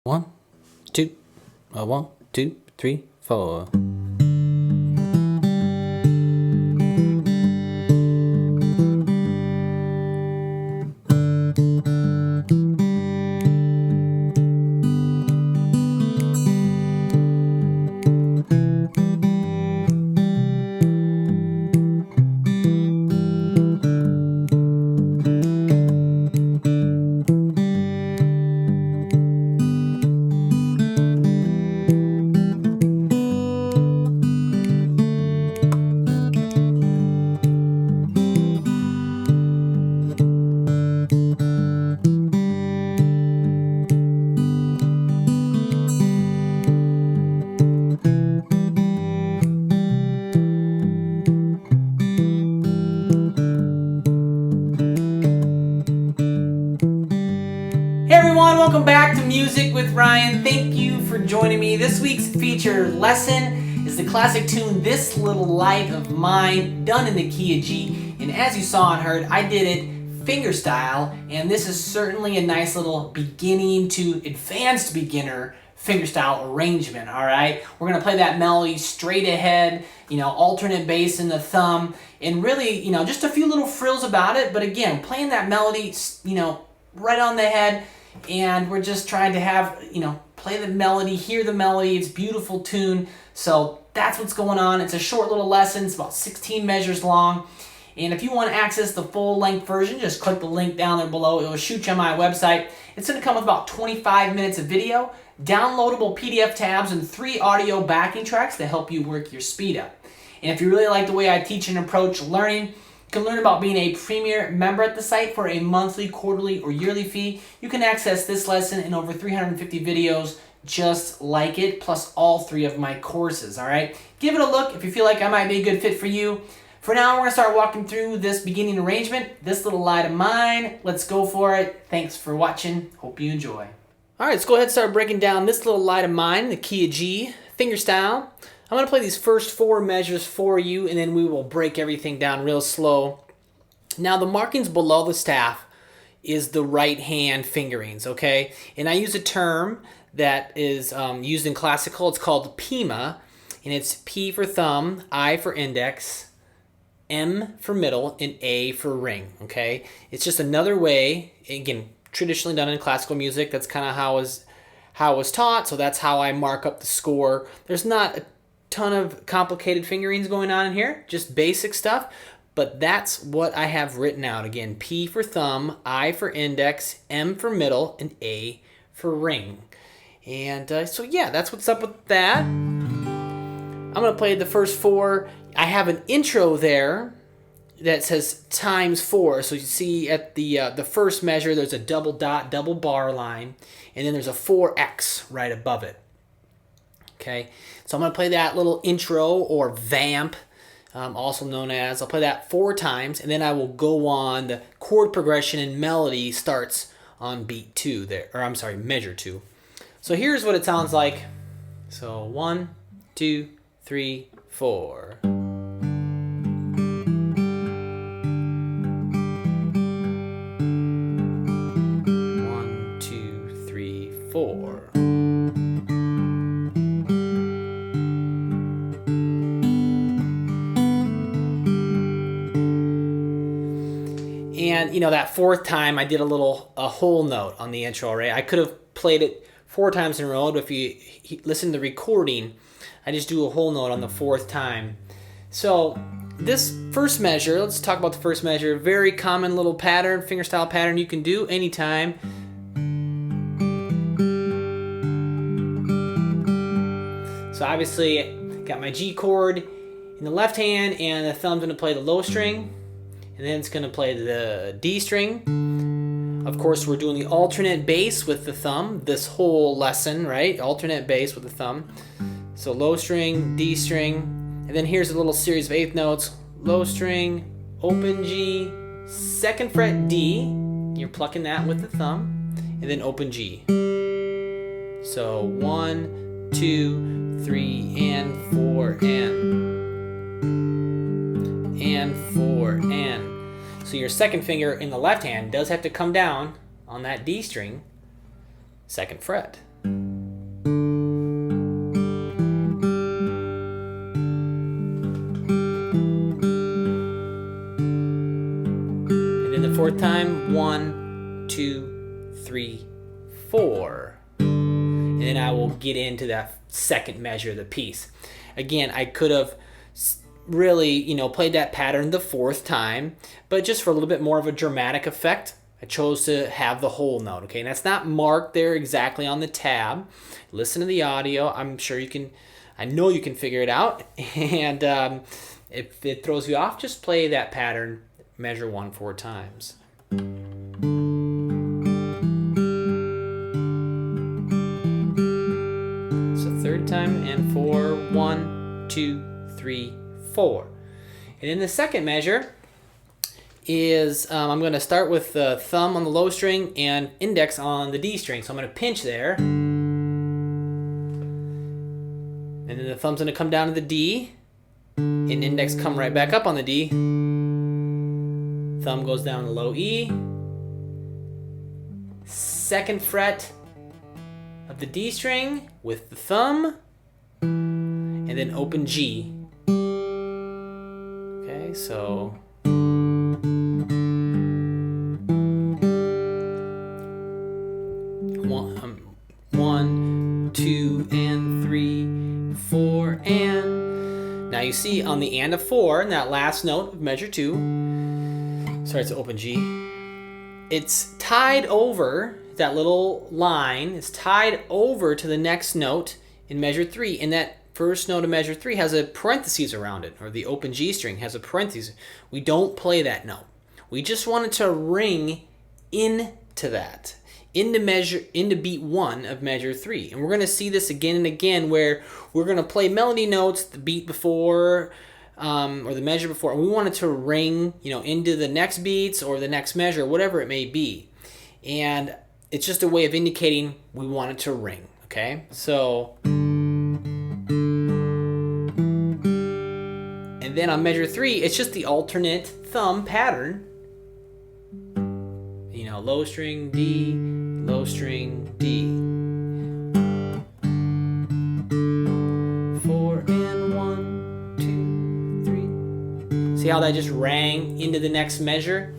One, two, 1, 2, 3, 4. Hey everyone, welcome back to Music with Ryan. Thank you for joining me. This week's feature lesson is the classic tune This Little Light of Mine, done in the key of G. And as you saw and heard, I did it fingerstyle, and this is certainly a nice little beginning to advanced beginner fingerstyle arrangement, all right? We're gonna play that melody straight ahead, alternate bass in the thumb, and really, just a few little frills about it, but again, playing that melody, right on the head, and we're just trying to have, play the melody, hear the melody. It's a beautiful tune. So that's what's going on. It's a short little lesson. It's about 16 measures long. And if you want to access the full length version, just click the link down there below. It will shoot you on my website. It's going to come with about 25 minutes of video, downloadable PDF tabs, and 3 audio backing tracks to help you work your speed up. And if you really like the way I teach and approach learning, you can learn about being a premier member at the site for a monthly, quarterly, or yearly fee. You can access this lesson and over 350 videos just like it, plus all 3 of my courses, all right? Give it a look if you feel like I might be a good fit for you. For now, we're going to start walking through this beginning arrangement, This Little Light of Mine. Let's go for it. Thanks for watching. Hope you enjoy. All right, let's go ahead and start breaking down This Little Light of Mine, the key of G, fingerstyle. I'm going to play these first 4 measures for you, and then we will break everything down real slow. Now, the markings below the staff is the right hand fingerings, okay? And I use a term that is used in classical. It's called PIMA, and it's P for thumb, I for index, M for middle, and A for ring, okay? It's just another way, again, traditionally done in classical music. That's kind of how it was taught, so that's how I mark up the score. There's not a ton of complicated fingerings going on in here, just basic stuff, but that's what I have written out. Again, P for thumb, I for index, M for middle, and A for ring. And so yeah, that's what's up with that. I'm going to play the first 4. I have an intro there that says times 4. So you see at the first measure, there's a double dot, double bar line, and then there's a 4x right above it. Okay, so I'm going to play that little intro or vamp, also known as. I'll play that 4 times, and then I will go on. The chord progression and melody starts on beat 2 there, or I'm sorry, measure 2. So here's what it sounds like. So 1, 2, 3, 4. 1, 2, 3, 4. And that 4th time I did a whole note on the intro, right? I could have played it 4 times in a row, but if you listen to the recording, I just do a whole note on the 4th time. So this first measure, let's talk about the first measure. Very common little pattern, fingerstyle pattern you can do anytime. So obviously, got my G chord in the left hand, and the thumb's gonna play the low string, and then it's gonna play the D string. Of course, we're doing the alternate bass with the thumb this whole lesson, right? Alternate bass with the thumb. So low string, D string, and then here's a little series of 8th notes. Low string, open G, 2nd fret D, you're plucking that with the thumb, and then open G. So 1, 2, 3, and 4, and 4, and. So your 2nd finger in the left hand does have to come down on that D string, 2nd fret. 3, 4. And then I will get into that second measure of the piece. Again, I could have really, played that pattern the 4th time, but just for a little bit more of a dramatic effect, I chose to have the whole note, okay? And that's not marked there exactly on the tab. Listen to the audio. I know you can figure it out. And if it throws you off, just play that pattern, measure 1 4 times. Third time, and 4, 1, 2, 3, 4. And in the second measure is I'm going to start with the thumb on the low string and index on the D string. So I'm going to pinch there, and then the thumb's going to come down to the D, and index come right back up on the D. Thumb goes down to low E, 2nd fret of the D string with the thumb, and then open G. Okay, so one, 2, and 3, 4, and now you see on the and of 4 in that last note of measure 2 starts to open G. It's tied over. That little line is tied over to the next note in measure 3, and that first note of measure 3 has a parentheses around it, or the open G string has a parentheses. We don't play that note. We just want it to ring into that, into beat 1 of measure 3. And we're going to see this again and again, where we're going to play melody notes the beat before or the measure before, and we want it to ring, into the next beats or the next measure, whatever it may be. And it's just a way of indicating we want it to ring, okay? So, and then on measure 3, it's just the alternate thumb pattern. Low string D, low string D. 4 and 1, 2, 3. See how that just rang into the next measure?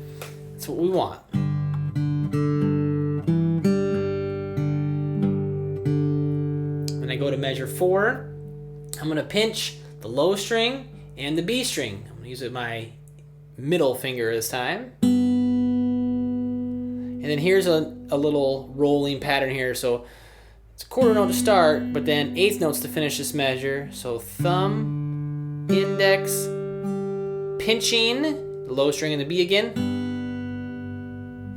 That's what we want. I go to measure 4, I'm going to pinch the low string and the B string. I'm going to use my middle finger this time. And then here's a little rolling pattern here. So it's a quarter note to start, but then 8th notes to finish this measure. So thumb, index, pinching the low string and the B again.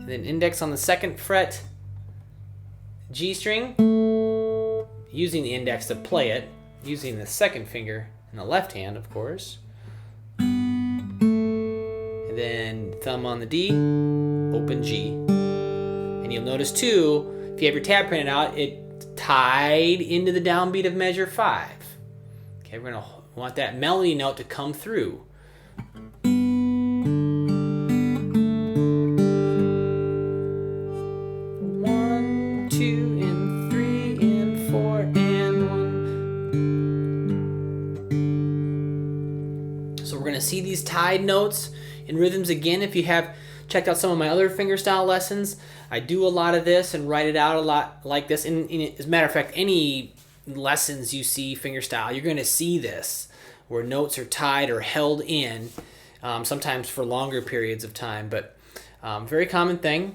And then index on the 2nd fret, G string. Using the index to play it, using the 2nd finger in the left hand, of course. And then thumb on the D, open G. And you'll notice too, if you have your tab printed out, it tied into the downbeat of measure 5. Okay, we're going to want that melody note to come through. 1, 2, and 3, and 4, and 1. So we're going to see these tied notes in rhythms again. If you have checked out some of my other fingerstyle lessons, I do a lot of this and write it out a lot like this. And as a matter of fact, any lessons you see fingerstyle, you're going to see this, where notes are tied or held in, sometimes for longer periods of time, but very common thing.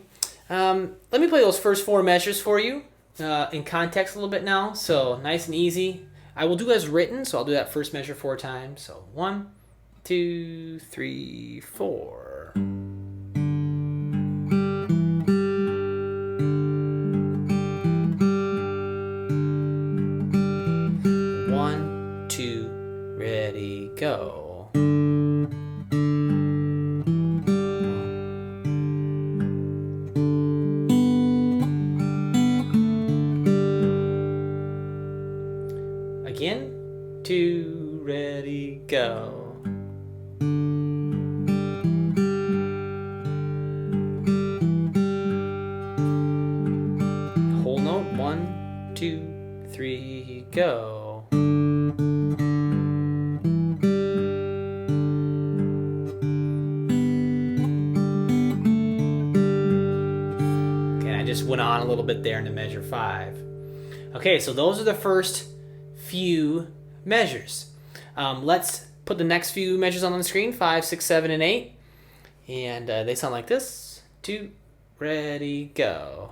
Let me play those first 4 measures for you in context a little bit now. So nice and easy. I will do as written, so I'll do that first measure 4 times. So 1, 2, 3, 4. 1, 2, ready, go. Again, 2, ready, go. Whole note, 1, 2, 3, go. went on a little bit there into measure 5. Okay, so those are the first few measures. Let's put the next few measures on the screen, 5, 6, 7, and 8. And they sound like this. 2, ready, go.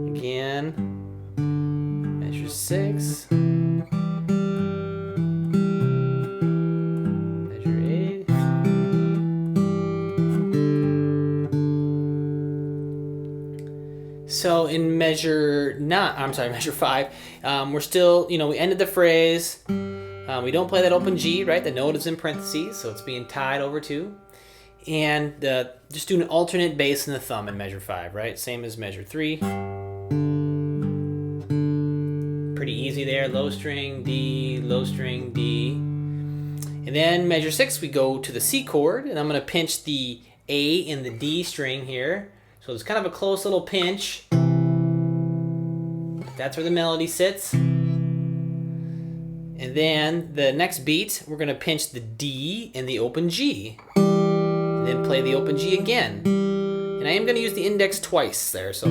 Again, measure 6. So in measure 5, we're still, we ended the phrase. We don't play that open G, right? The note is in parentheses, so it's being tied over to. And just do an alternate bass in the thumb in measure 5, right? Same as measure 3. Pretty easy there. Low string, D, low string, D. And then measure 6, we go to the C chord, and I'm going to pinch the A in the D string here. So it's kind of a close little pinch. That's where the melody sits. And then the next beat, we're going to pinch the D in the open G. And then play the open G again. And I am going to use the index twice there, so.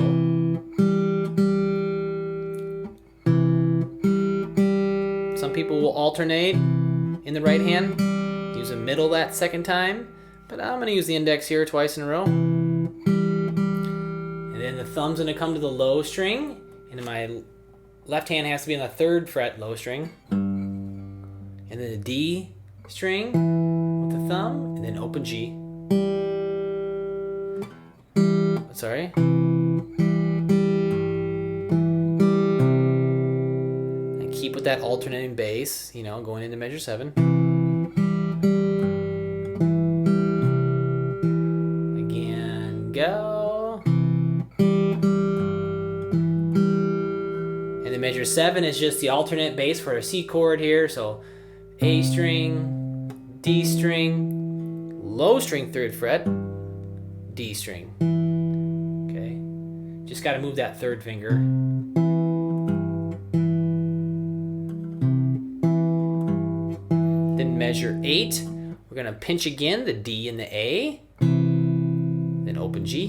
Some people will alternate in the right hand. Use a middle that second time. But I'm going to use the index here twice in a row. And then the thumb's going to come to the low string, and my left hand has to be on the 3rd fret low string. And then the D string with the thumb, and then open G. Sorry. And keep with that alternating bass, going into measure 7. Again, go. Measure 7 is just the alternate bass for a C chord here. So A string, D string, low string 3rd fret, D string. Okay, just got to move that 3rd finger. Then measure 8, we're going to pinch again the D and the A, then open G.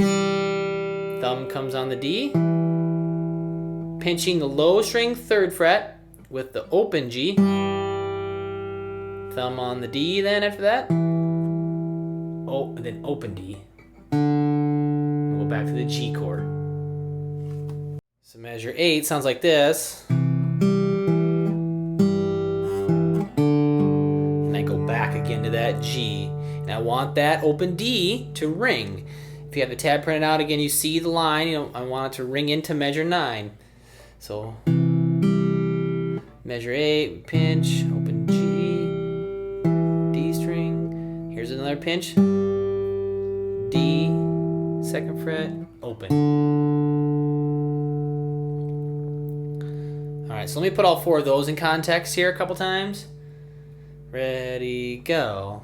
Thumb comes on the D. Pinching the low string 3rd fret with the open G. Thumb on the D then after that. Oh, and then open D. We'll go back to the G chord. So measure 8 sounds like this. And I go back again to that G. And I want that open D to ring. If you have the tab printed out again, you see the line. I want it to ring into measure 9. So, measure 8, pinch, open G, D string. Here's another pinch, D, 2nd fret, open. Alright, so let me put all 4 of those in context here a couple times. Ready, go.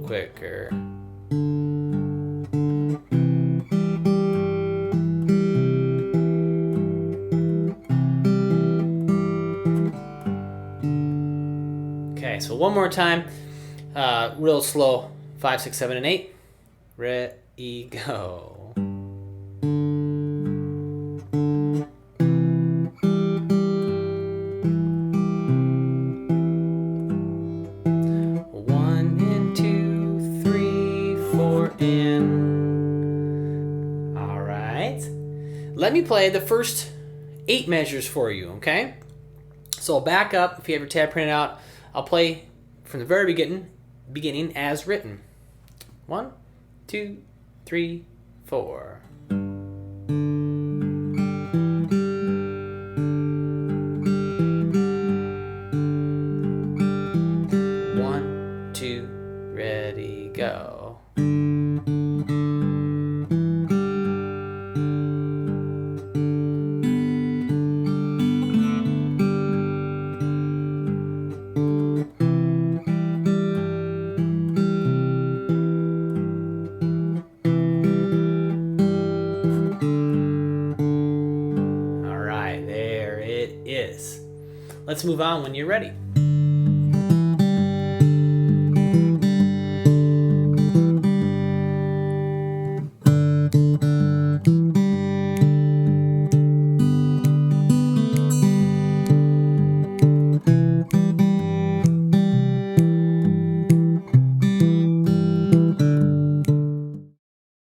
Quicker. Okay, so one more time, real slow, 5, 6, 7, and 8. Ready, go. Let me play the first 8 measures for you, okay? So I'll back up. If you have your tab printed out, I'll play from the very beginning as written. 1, 2, 3, 4. 1, 2, ready, go. is. Let's move on when you're ready.